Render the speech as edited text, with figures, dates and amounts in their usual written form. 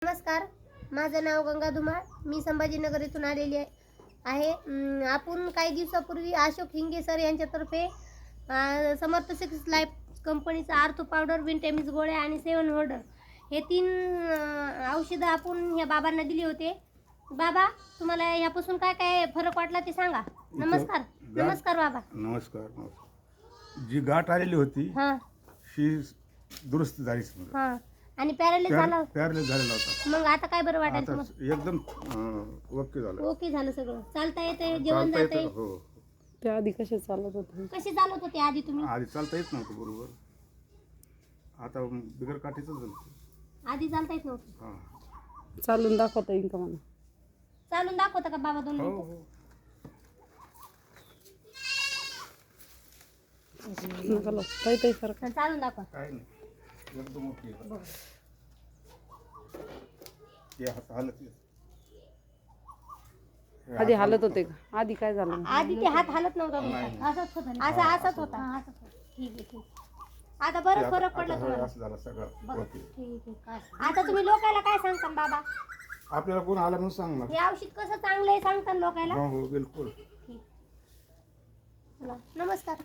नमस्कार, माझं नाव गंगा धुमाळ. मी संभाजीनगर येथून आलेली आहे. आपण काही दिवसापूर्वी अशोक हिंगे सर यांच्यातर्फे समर्थ सिक्स लाईफ कंपनीचा आर्थो पावडर, विंटेमिक्स गोळ्या आणि 7 होल्डर हे 3 औषधं आपण ह्या बाबांना दिली होते. बाबा, तुम्हाला यापासून काय काय फरक वाटला ते सांगा. नमस्कार. नमस्कार बाबा. नमस्कार. जी गाठ आलेली होती हां ही दुरुस्त झाली. हां. आणि पॅरालिस झाला. पॅरालिस झालेला होता. मग आता काय बरं वाटायला आता तुम्हाला? एकदम ओके झालं. ओके झालं सगळं. चालता येते, जेवण चालता जाते. येतं. हो, त्या आधी कसे चालत होते? कशी चालत होते आधी तुम्ही? आधी चालता येत नव्हतं बरोबर. आता बिगर काठीच झालं. आधी चालता येत नव्हतं. हां, चालून दाखवता येईल का मला? चालून दाखवता का बाबा 2 हो मिनिटं? हो. नका लावू. काही फरक चालून दाखवा. काय नाही, एकदम ओके. हे हात हालत नाही. आधी हालत होते का? आधी काय झालं? आधी ते हात हालत नव्हता तुमचा. असंच होता ना? असंच होता. ठीक आहे, ठीक. आता बरं फरक पडला आता तुम्हाला. असं झालं सगळं ओके. ठीक आहे. आता तुम्ही लोकांना काय सांगता बाबा? आपल्याला कोण आला म्हणून सांग ना. हे औषध कसं चांगलं आहे सांगता लोकांना? हो हो बिलकुल. ठीक. चला, नमस्कार.